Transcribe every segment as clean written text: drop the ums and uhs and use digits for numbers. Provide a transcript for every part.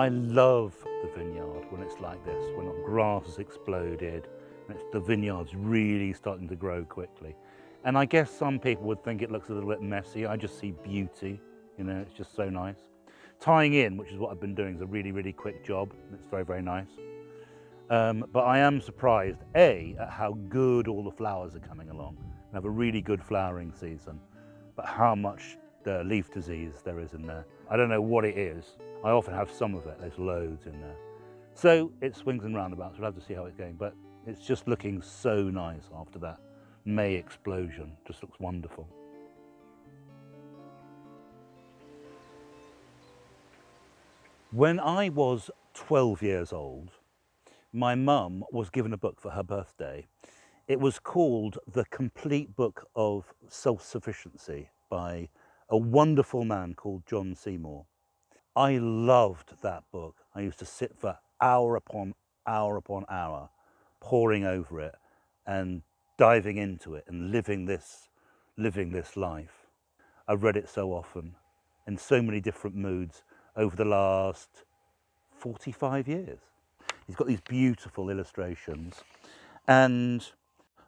I love the vineyard when it's like this, when grass has exploded and the vineyard's really starting to grow quickly. And I guess some people would think it looks a little bit messy. I just see beauty, you know, it's just so nice. Tying in, which is what I've been doing, is a really, really quick job. It's very, very nice. But I am surprised, A, at how good all the flowers are coming along and have a really good flowering season, but how much leaf disease there is in there. I don't know what it is. I often have some of it. There's loads in there. So it swings and roundabouts. We'll have to see how it's going, but it's just looking so nice after that May explosion. Just looks wonderful. When I was 12 years old, my mum was given a book for her birthday. It was called The Complete Book of Self-Sufficiency by a wonderful man called John Seymour. I loved that book. I used to sit for hour upon hour poring over it and diving into it and living this life. I've read it so often in so many different moods over the last 45 years. He's got these beautiful illustrations, and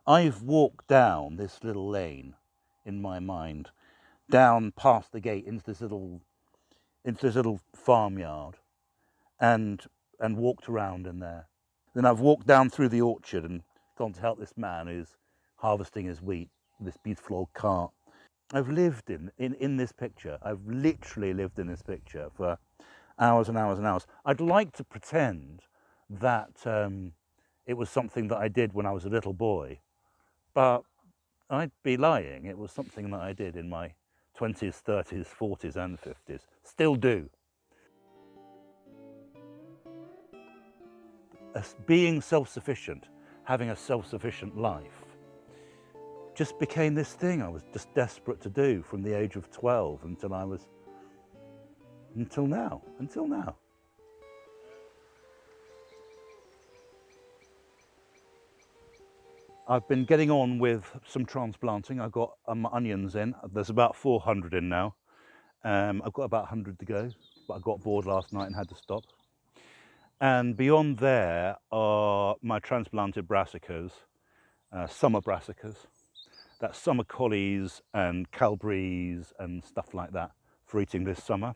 I've walked down this little lane in my mind, down past the gate into this little farmyard, and walked around in there. Then I've walked down through the orchard and gone to help this man who's harvesting his wheat, this beautiful old cart. I've lived in this picture. I've literally lived in this picture for hours and hours and hours. I'd like to pretend that it was something that I did when I was a little boy, but I'd be lying. It was something that I did in my 20s, 30s, 40s and 50s. Still do. Being self-sufficient, having a self-sufficient life, just became this thing I was just desperate to do from the age of 12 until now. I've been getting on with some transplanting. I've got onions in. There's about 400 in now. I've got about 100 to go, but I got bored last night and had to stop. And beyond there are my transplanted brassicas, summer brassicas. That's summer collies and calbrees and stuff like that for eating this summer.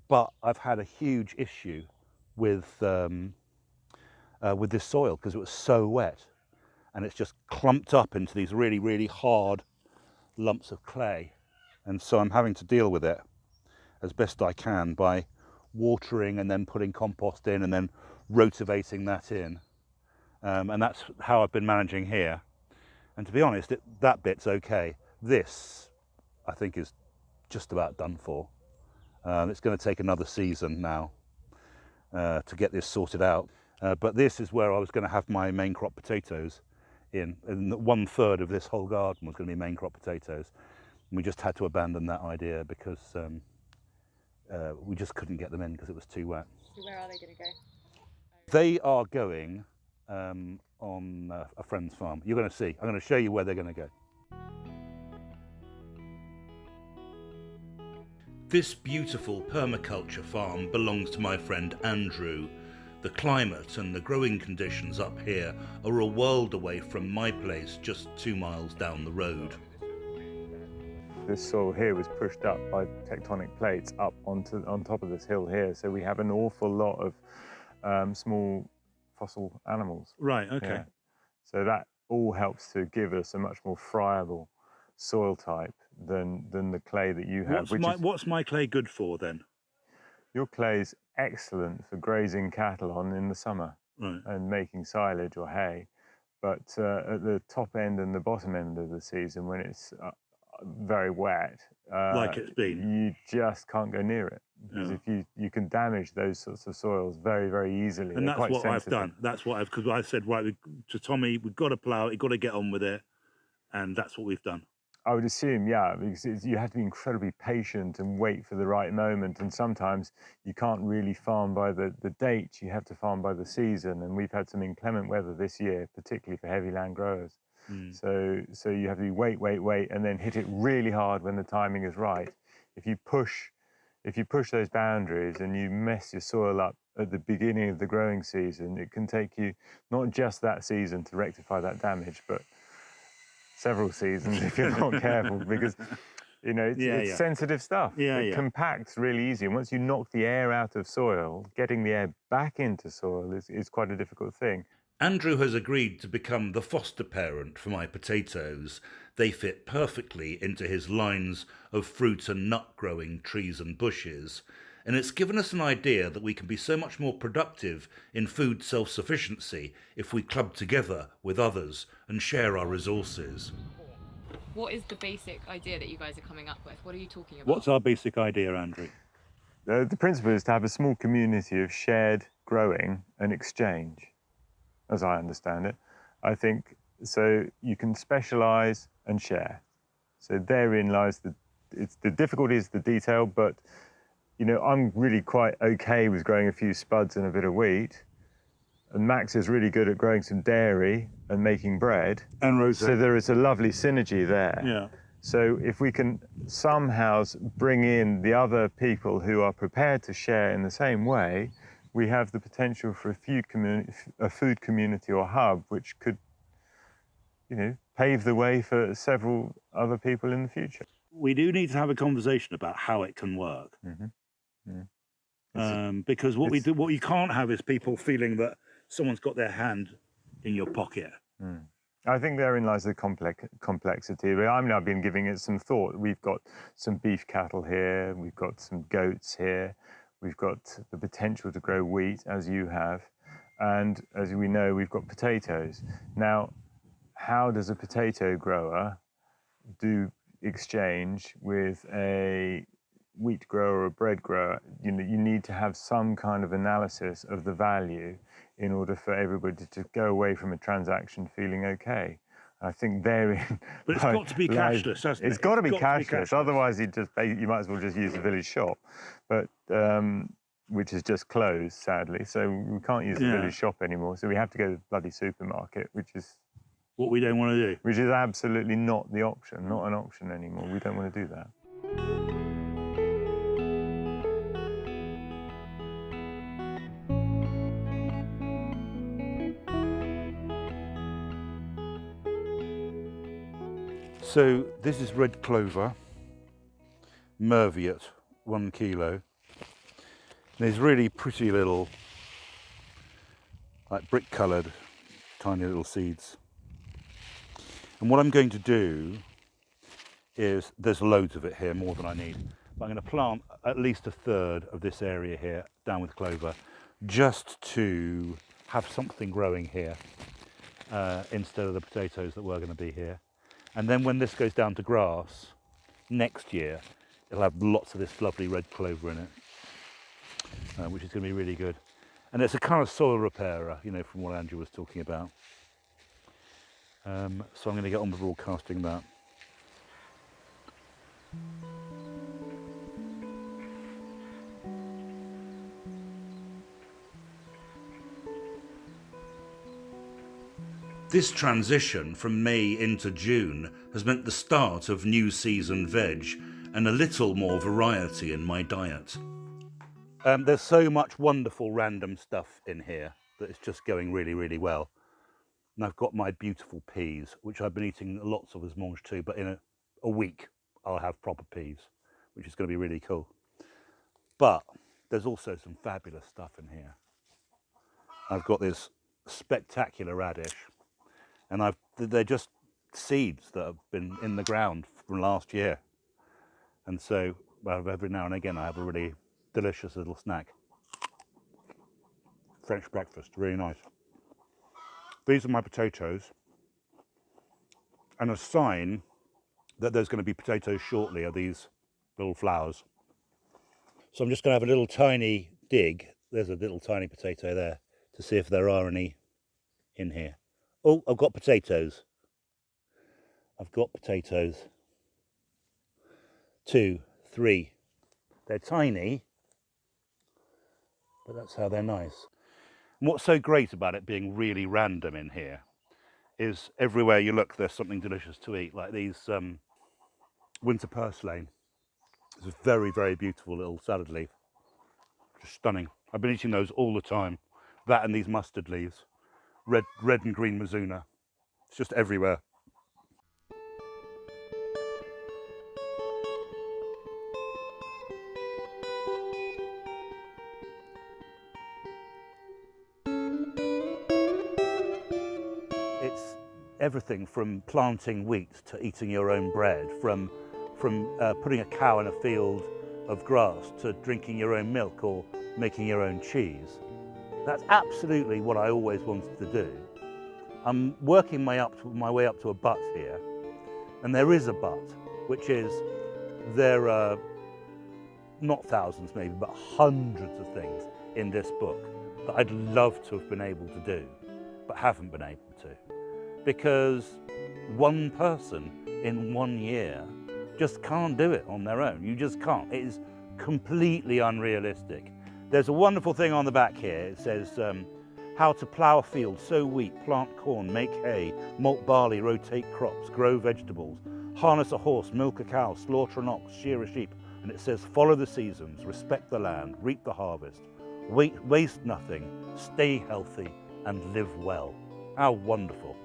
But I've had a huge issue with this soil because it was so wet, and it's just clumped up into these really, really hard lumps of clay. And so I'm having to deal with it as best I can by watering and then putting compost in and then rotivating that in. And that's how I've been managing here. And to be honest, that bit's okay. This, I think, is just about done for. It's going to take another season now to get this sorted out. But this is where I was going to have my main crop potatoes in. And 1/3 of this whole garden was going to be main crop potatoes. And we just had to abandon that idea because we just couldn't get them in because it was too wet. So where are they going to go? They are going on a friend's farm. You're going to see. I'm going to show you where they're going to go. This beautiful permaculture farm belongs to my friend Andrew. The climate and the growing conditions up here are a world away from my place just 2 miles down the road. This soil here was pushed up by tectonic plates up on top of this hill here, so we have an awful lot of small fossil animals. Right, okay. Yeah. So that all helps to give us a much more friable soil type than the clay that you have. What's my clay good for then? Your clay's excellent for grazing cattle on in the summer, right, and making silage or hay. But at the top end and the bottom end of the season, when it's very wet, like it's been, you just can't go near it, because if you can damage those sorts of soils very, very easily. And that's what sensitive. I've done. That's what because I said, right, to Tommy, we've got to plough, you've got to get on with it, and that's what we've done. I would assume, yeah, because you have to be incredibly patient and wait for the right moment, and sometimes you can't really farm by the date, you have to farm by the season, and we've had some inclement weather this year, particularly for heavy land growers. So you have to wait, and then hit it really hard when the timing is right. If you push if you push those boundaries and you mess your soil up at the beginning of the growing season, it can take you not just that season to rectify that damage, but several seasons if you're not careful, because you know it's sensitive stuff. It compacts really easy, and once you knock the air out of soil, getting the air back into soil is quite a difficult thing. Andrew has agreed to become the foster parent for my potatoes. They fit perfectly into his lines of fruit and nut growing trees and bushes, and it's given us an idea that we can be so much more productive in food self-sufficiency if we club together with others and share our resources. What is the basic idea that you guys are coming up with? What are you talking about? What's our basic idea, Andrew? The principle is to have a small community of shared growing and exchange, as I understand it. I think so you can specialise and share. So therein lies the difficulty is the detail, but you know, I'm really quite okay with growing a few spuds and a bit of wheat. And Max is really good at growing some dairy and making bread. And rosé. So there is a lovely synergy there. Yeah. So if we can somehow bring in the other people who are prepared to share in the same way, we have the potential for a food community or hub, which could, you know, pave the way for several other people in the future. We do need to have a conversation about how it can work. Because what you can't have is people feeling that someone's got their hand in your pocket. I think therein lies the complexity. I mean, I've been giving it some thought. We've got some beef cattle here, we've got some goats here, we've got the potential to grow wheat, as you have, and as we know, we've got potatoes. Now, how does a potato grower do exchange with a wheat grower or a bread grower? You know, you need to have some kind of analysis of the value in order for everybody to go away from a transaction feeling okay. I think therein. But it's got to be cashless, hasn't it? It's got to be cashless. Otherwise, you might as well just use the village shop, but which is just closed, sadly. So we can't use the village shop anymore. So we have to go to the bloody supermarket, which is what we don't want to do. Which is absolutely not the option, not an option anymore. We don't want to do that. So this is red clover, Merviat, 1 kilo. There's really pretty little, like brick-coloured, tiny little seeds. And what I'm going to do is, there's loads of it here, more than I need. But I'm going to plant at least a third of this area here down with clover, just to have something growing here instead of the potatoes that were going to be here. And then when this goes down to grass next year, it'll have lots of this lovely red clover in it, which is going to be really good. And it's a kind of soil repairer, you know, from what Andrew was talking about. So I'm going to get on with broadcasting that. This transition from May into June has meant the start of new season veg and a little more variety in my diet. There's so much wonderful random stuff in here that it's just going really, really well. And I've got my beautiful peas, which I've been eating lots of as mange too, but in a week I'll have proper peas, which is going to be really cool. But there's also some fabulous stuff in here. I've got this spectacular radish, and they're just seeds that have been in the ground from last year. And so, well, every now and again I have a really delicious little snack. French breakfast, really nice. These are my potatoes, and a sign that there's going to be potatoes shortly are these little flowers. So I'm just going to have a little tiny dig. There's a little tiny potato there, to see if there are any in here. Oh, I've got potatoes. I've got potatoes. 2, 3. They're tiny, but that's how they're nice. And what's so great about it being really random in here is everywhere you look there's something delicious to eat, like these winter purslane. It's a very, very beautiful little salad leaf. Just stunning. I've been eating those all the time. That and these mustard leaves. Red and green Mizuna. It's just everywhere. It's everything from planting wheat to eating your own bread, from putting a cow in a field of grass to drinking your own milk or making your own cheese. That's absolutely what I always wanted to do. I'm working my way up to a but here, and there is a but, which is there are not thousands maybe, but hundreds of things in this book that I'd love to have been able to do, but haven't been able to. Because one person in 1 year just can't do it on their own. You just can't. It is completely unrealistic. There's a wonderful thing on the back here. It says, how to plough a field, sow wheat, plant corn, make hay, malt barley, rotate crops, grow vegetables, harness a horse, milk a cow, slaughter an ox, shear a sheep. And it says, follow the seasons, respect the land, reap the harvest, waste nothing, stay healthy and live well. How wonderful.